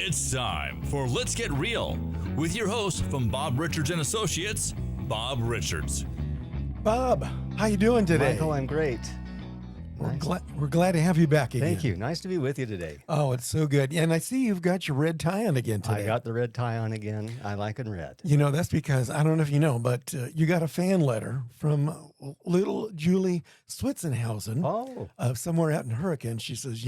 It's time for Let's Get Real with your host from Bob Richards and Associates, Bob Richards. Bob, how you doing today? Michael, I'm great. We're glad to have you back again. Thank you. Nice to be with you today. Oh, it's so good. And I see you've got your red tie on again today. I got the red tie on again. I like it red. You know, that's because, I don't know if you know, but you got a fan letter from little Julie Switzenhausen somewhere out in Hurricane. She says,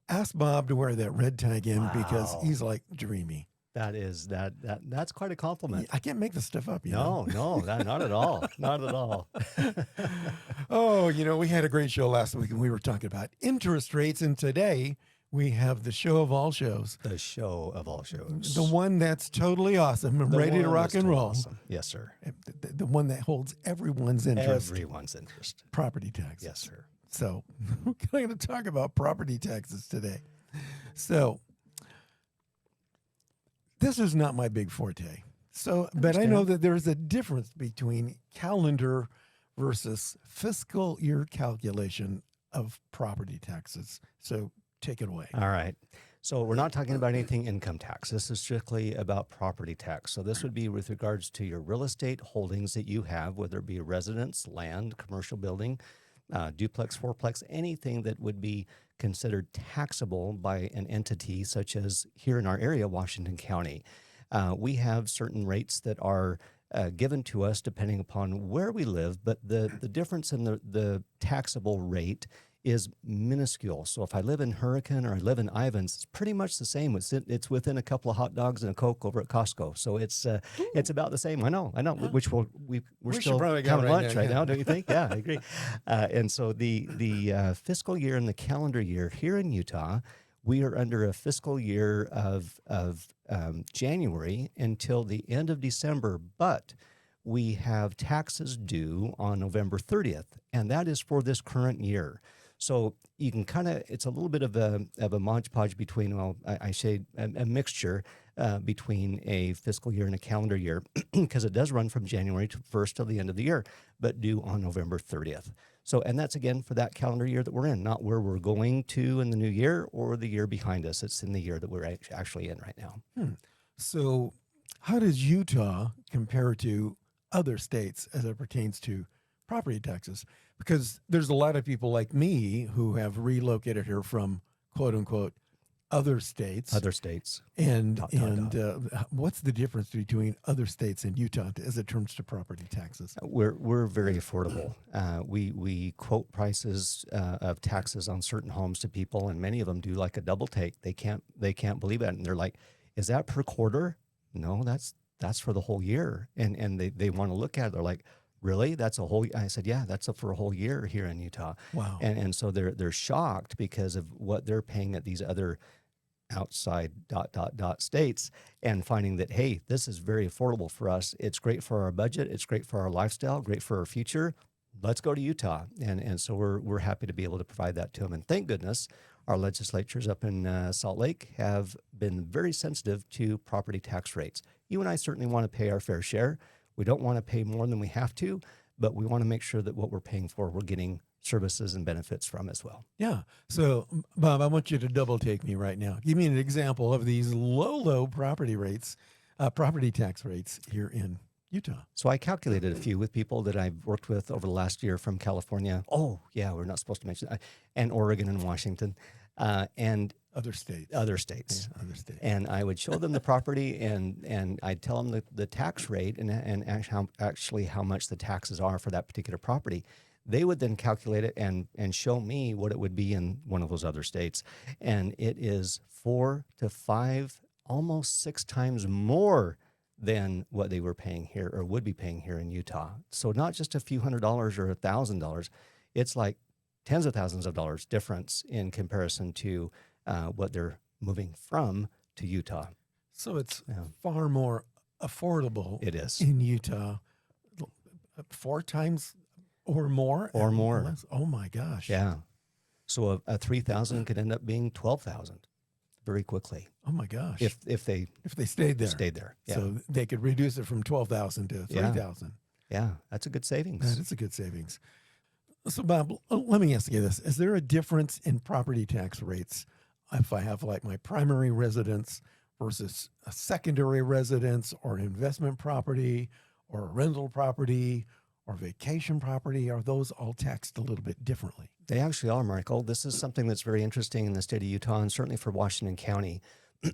ask Bob to wear that red tie again because he's like dreamy. That's quite a compliment. I can't make this stuff up. No, not at all. Not at all. Oh, we had a great show last week and we were talking about interest rates. And today we have the show of all shows. The show of all shows. The one that's totally awesome and ready to rock and roll. Awesome. Yes, sir. The one that holds everyone's interest. Everyone's interest. Property taxes. Yes, sir. So we're going to talk about property taxes today. So this is not my big forte. But I know that there's a difference between calendar versus fiscal year calculation of property taxes. So take it away. All right. So we're not talking about anything income tax. This is strictly about property tax. So this would be with regards to your real estate holdings that you have, whether it be a residence, land, commercial building, duplex, fourplex, anything that would be considered taxable by an entity such as here in our area, Washington County. We have certain rates that are given to us depending upon where we live, but the difference in the taxable rate is minuscule. So if I live in Hurricane or I live in Ivins, it's pretty much the same. It's within a couple of hot dogs and a Coke over at Costco. So it's about the same. I know. Which we're still having lunch right now, don't you think? Yeah, I agree. And so the fiscal year and the calendar year here in Utah, we are under a fiscal year of January until the end of December, but we have taxes due on November 30th, and that is for this current year. So you can it's a little bit of a modge podge between, I say a mixture between a fiscal year and a calendar year, because it does run from January 1st till the end of the year, but due on November 30th. So, and that's again for that calendar year that we're in, not where we're going to in the new year or the year behind us. It's in the year that we're actually in right now. So how does Utah compare to other states as it pertains to property taxes? Because there's a lot of people like me who have relocated here from quote unquote other states. And what's the difference between other states and Utah as it comes to property taxes? We're very affordable. We quote prices of taxes on certain homes to people, and many of them do like a double take. They can't believe it, and they're like, "Is that per quarter?" No, that's for the whole year. And they want to look at it. They're like, "Really? That's a whole?" I said, "Yeah, that's for a whole year here in Utah." Wow. And so they're shocked because of what they're paying at these other outside ... states, and finding that, hey, this is very affordable for us. It's great for our budget. It's great for our lifestyle, great for our future. Let's go to Utah. And so we're happy to be able to provide that to them. And thank goodness our legislatures up in Salt Lake have been very sensitive to property tax rates. You and I certainly want to pay our fair share. We don't want to pay more than we have to, but we want to make sure that what we're paying for, we're getting services and benefits from as well. Yeah. So, Bob, I want you to double take me right now. Give me an example of these low property tax rates here in Utah. So I calculated a few with people that I've worked with over the last year from California. Oh, yeah, we're not supposed to mention that. And Oregon and Washington. And other states. Yeah, other states. And I would show them the property, and I'd tell them the tax rate and actually how much the taxes are for that particular property. They would then calculate it and show me what it would be in one of those other states. And it is 4 to 5, almost 6 times more than what they were paying here or would be paying here in Utah. So not just a few $100s or $1,000, it's like tens of thousands of dollars difference in comparison to what they're moving from to Utah. So it's far more affordable. It is. In Utah, 4 times or more? Or more. Oh my gosh. Yeah. So a 3,000 could end up being 12,000 very quickly. Oh my gosh. If they stayed there. Yeah. So they could reduce it from 12,000 to 3,000. Yeah, that's a good savings. That is a good savings. So Bob, let me ask you this. Is there a difference in property tax rates if I have like my primary residence versus a secondary residence or an investment property or a rental property or vacation property, are those all taxed a little bit differently? They actually are, Michael. This is something that's very interesting in the state of Utah and certainly for Washington County.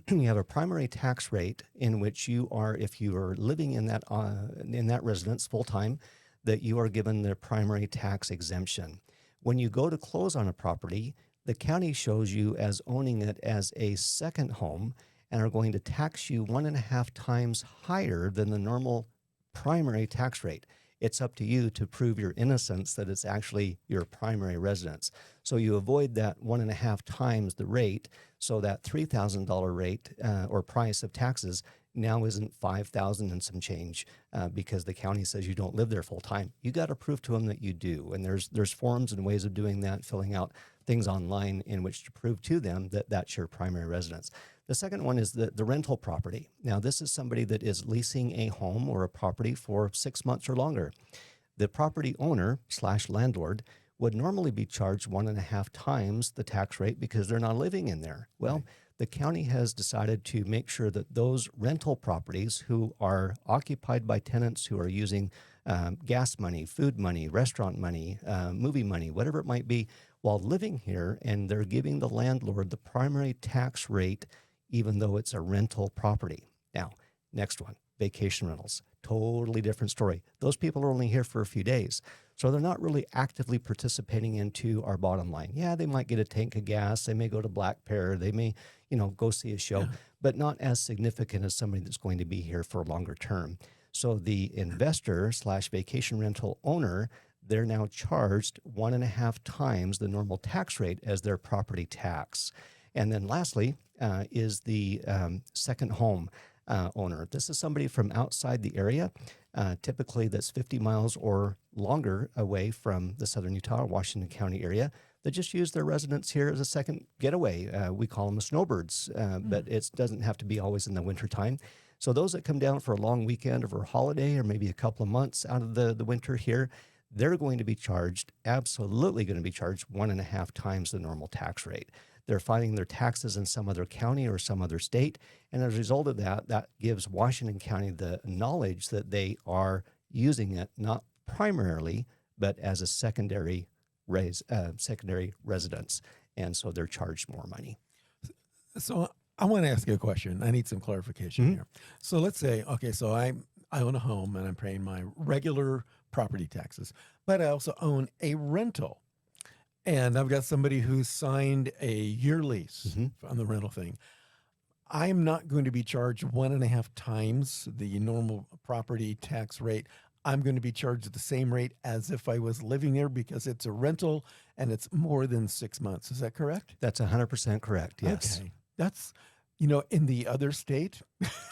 You have a primary tax rate in which you are, if you are living in that residence full time, that you are given the primary tax exemption. When you go to close on a property, the county shows you as owning it as a second home and are going to tax you 1.5 times higher than the normal primary tax rate. It's up to you to prove your innocence that it's actually your primary residence. So you avoid that 1.5 times the rate. So that $3,000 rate or price of taxes now isn't $5,000 and some change because the county says you don't live there full time. You got to prove to them that you do. And there's forms and ways of doing that, filling out things online in which to prove to them that that's your primary residence. The second one is the rental property. Now, this is somebody that is leasing a home or a property for 6 months or longer. The property owner / landlord would normally be charged 1.5 times the tax rate because they're not living in there. Well, right. The county has decided to make sure that those rental properties who are occupied by tenants who are using gas money, food money, restaurant money, movie money, whatever it might be, while living here, and they're giving the landlord the primary tax rate even though it's a rental property. Now, next one, vacation rentals. Totally different story. Those people are only here for a few days, so they're not really actively participating into our bottom line. Yeah, they might get a tank of gas. They may go to Black Pear. They may, go see a show, but not as significant as somebody that's going to be here for a longer term. So the investor / vacation rental owner, they're now charged 1.5 times the normal tax rate as their property tax. And then lastly is the second home owner. This is somebody from outside the area, typically that's 50 miles or longer away from the southern Utah or Washington County area, that just use their residence here as a second getaway. We call them the snowbirds, but it doesn't have to be always in the wintertime. So those that come down for a long weekend or for a holiday or maybe a couple of months out of the winter here, they're going to be charged, absolutely going to be charged 1.5 times the normal tax rate. They're filing their taxes in some other county or some other state. And as a result of that, that gives Washington County the knowledge that they are using it not primarily, but as a secondary residence. And so they're charged more money. So I want to ask you a question. I need some clarification here. So let's say, okay, so I own a home and I'm paying my regular property taxes, but I also own a rental. And I've got somebody who signed a year lease on the rental thing. I'm not going to be charged 1.5 times the normal property tax rate. I'm going to be charged the same rate as if I was living there because it's a rental and it's more than 6 months. Is that correct? That's 100% correct, yes. Okay. That's, in the other state,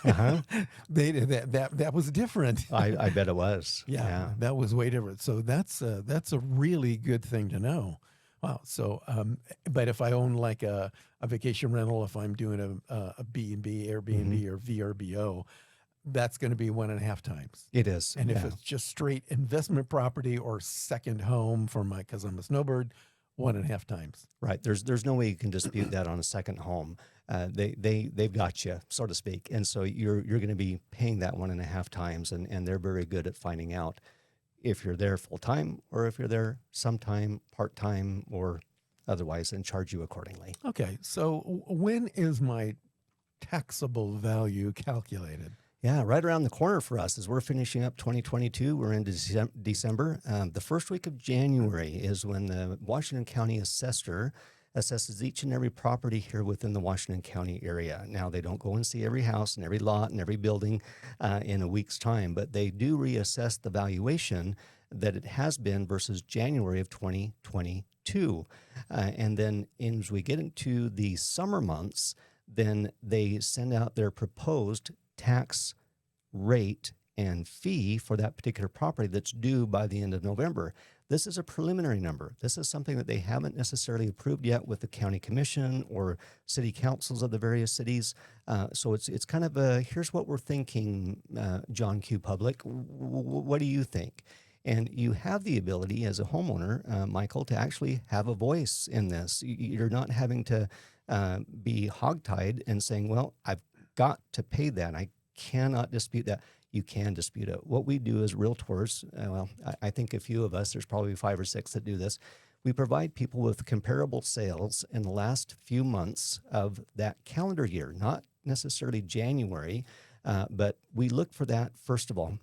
that was different. I bet it was. Yeah, that was way different. So that's a really good thing to know. Wow. So, but if I own like a vacation rental, if I'm doing a B&B, Airbnb or VRBO, that's going to be 1.5 times. It is. And if it's just straight investment property or second home because I'm a snowbird, 1.5 times. Right. There's no way you can dispute that on a second home. They've got you, so to speak. And so you're going to be paying that 1.5 times, and they're very good at finding out if you're there full-time or if you're there sometime, part-time, or otherwise, and charge you accordingly. Okay, so when is my taxable value calculated? Yeah, right around the corner for us as we're finishing up 2022. We're into December. The first week of January is when the Washington County assessor assesses each and every property here within the Washington County area. Now, they don't go and see every house and every lot and every building in a week's time, but they do reassess the valuation that it has been versus January of 2022. And then as we get into the summer months, then they send out their proposed tax rate and fee for that particular property that's due by the end of November. This is a preliminary number. This is something that they haven't necessarily approved yet with the county commission or city councils of the various cities. So it's kind of here's what we're thinking, John Q. Public. What do you think? And you have the ability as a homeowner, Michael, to actually have a voice in this. You're not having to be hogtied and saying, well, I've got to pay that. I cannot dispute that. You can dispute it. What we do as realtors, I think a few of us, there's probably 5 or 6 that do this. We provide people with comparable sales in the last few months of that calendar year, not necessarily January, but we look for that first of all.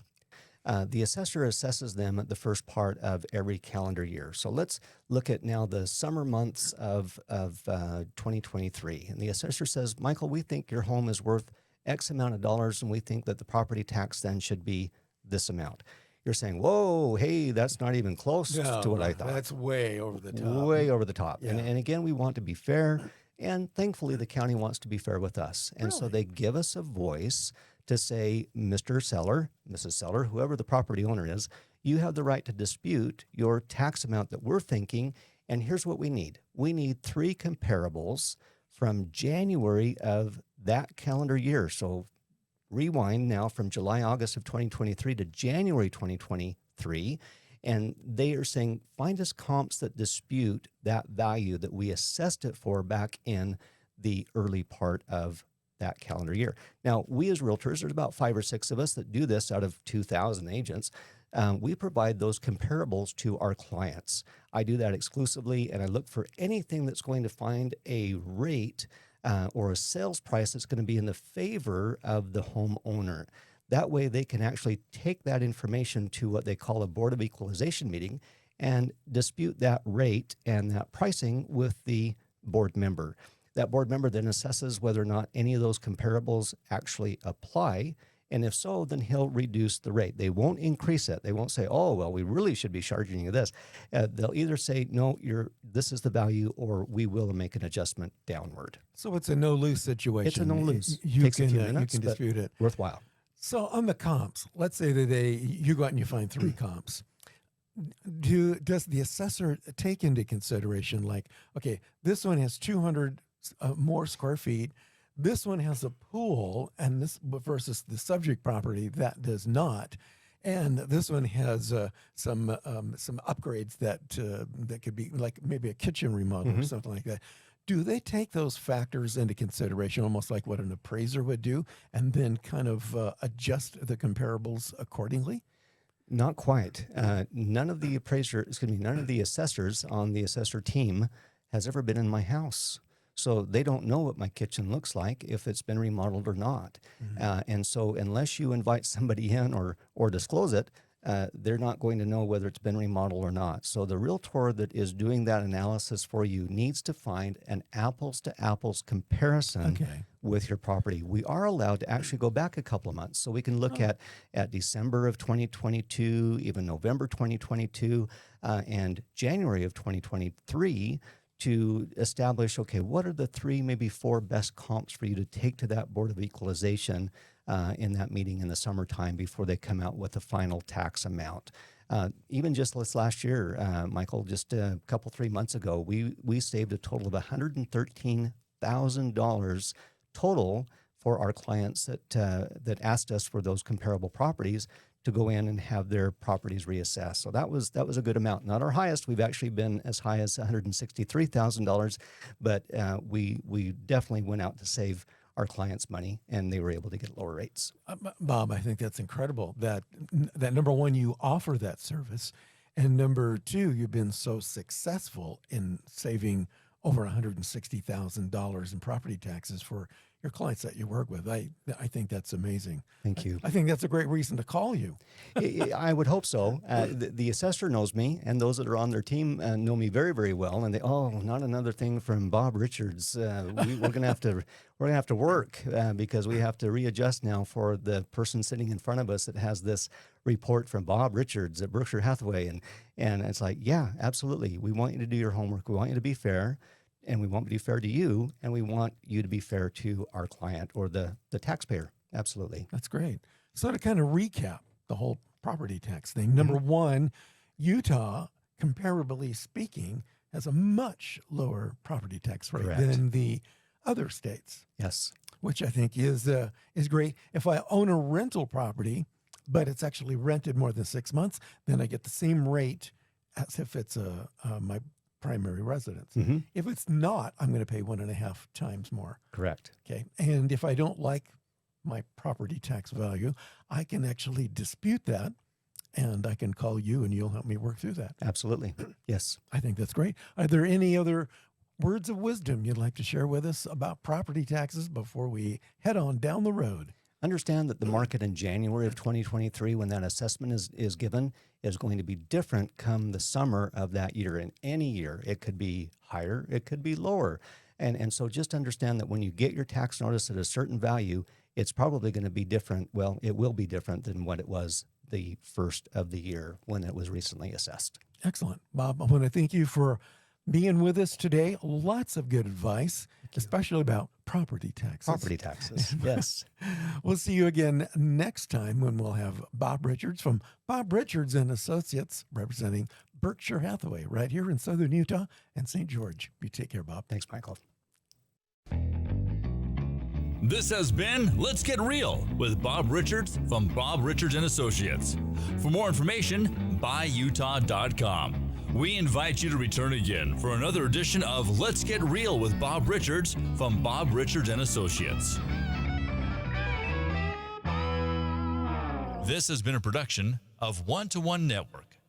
The assessor assesses them at the first part of every calendar year. So let's look at now the summer months of 2023. And the assessor says, Michael, we think your home is worth X amount of dollars, and we think that the property tax then should be this amount. You're saying, whoa, hey, that's not even close to what I thought. That's way over the top. Way over the top. Yeah. And again, we want to be fair. And thankfully, the county wants to be fair with us. And so they give us a voice to say, Mr. Seller, Mrs. Seller, whoever the property owner is, you have the right to dispute your tax amount that we're thinking. And here's what we need. We need 3 comparables from January of that calendar year. So rewind now from July, August of 2023 to January 2023. And they are saying, find us comps that dispute that value that we assessed it for back in the early part of that calendar year. Now, we as realtors, there's about 5 or 6 of us that do this out of 2,000 agents. We provide those comparables to our clients. I do that exclusively, and I look for anything that's going to find a rate or a sales price that's going to be in the favor of the homeowner. That way they can actually take that information to what they call a Board of Equalization meeting and dispute that rate and that pricing with the board member. That board member then assesses whether or not any of those comparables actually apply. And if so, then he'll reduce the rate. They won't increase it. They won't say, oh, well, we really should be charging you this. They'll either say, no, this is the value, or we will make an adjustment downward. So it's a no-lose situation. It's a no-lose. Takes a few minutes, you can dispute it. Worthwhile. So on the comps, let's say that you go out and you find 3 comps. Does the assessor take into consideration, like, okay, this one has 200 more square feet, this one has a pool, and this versus the subject property that does not, and this one has some upgrades that could be like maybe a kitchen remodel or something like that. Do they take those factors into consideration, almost like what an appraiser would do, and then kind of adjust the comparables accordingly? Not quite. None of the assessors on the assessor team has ever been in my house. So they don't know what my kitchen looks like, if it's been remodeled or not. And so unless you invite somebody in or disclose it, they're not going to know whether it's been remodeled or not. So the realtor that is doing that analysis for you needs to find an apples-to-apples comparison with your property. We are allowed to actually go back a couple of months. So we can look at December of 2022, even November 2022, and January of 2023, to establish, okay, what are the 3, maybe 4 best comps for you to take to that Board of Equalization in that meeting in the summertime before they come out with the final tax amount. Even just this last year, Michael, just a couple, 3 months ago, we saved a total of $113,000 total for our clients that asked us for those comparable properties to go in and have their properties reassessed. So that was a good amount. Not our highest. We've actually been as high as $163,000, but we definitely went out to save our clients money, and they were able to get lower rates. Bob, I think that's incredible that number one, you offer that service, and number 2, you've been so successful in saving over $160,000 in property taxes for your clients that you work with. I think that's amazing. Thank you. I think that's a great reason to call you. I would hope so. The assessor knows me, and those that are on their team know me very, very well. And not another thing from Bob Richards. We're gonna have to work because we have to readjust now for the person sitting in front of us that has this report from Bob Richards at Berkshire Hathaway, and it's like, yeah, absolutely. We want you to do your homework. We want you to be fair. And we want to be fair to you, and we want you to be fair to our client or the taxpayer. Absolutely. That's great. So to kind of recap the whole property tax thing, number 1, Utah, comparably speaking, has a much lower property tax rate than the other states. Yes. Which I think is great. If I own a rental property, but it's actually rented more than 6 months, then I get the same rate as if it's my primary residence. Mm-hmm. If it's not, I'm going to pay 1.5 times more. Correct. Okay. And if I don't like my property tax value, I can actually dispute that, and I can call you and you'll help me work through that. Absolutely. Yes. I think that's great. Are there any other words of wisdom you'd like to share with us about property taxes before we head on down the road? Understand that the market in January of 2023, when that assessment is given, is going to be different come the summer of that year. In any year, it could be higher, it could be lower. And so just understand that when you get your tax notice at a certain value, it's probably going to be different. Well, it will be different than what it was the first of the year when it was recently assessed. Excellent. Bob, I want to thank you for being with us today. Lots of good advice, especially about property taxes. Property taxes, yes. We'll see you again next time when we'll have Bob Richards from Bob Richards and Associates, representing Berkshire Hathaway right here in Southern Utah and St. George. You take care, Bob. Thanks, Michael. This has been Let's Get Real with Bob Richards from Bob Richards and Associates. For more information, buyutah.com. We invite you to return again for another edition of Let's Get Real with Bob Richards from Bob Richards and Associates. This has been a production of One to One Network.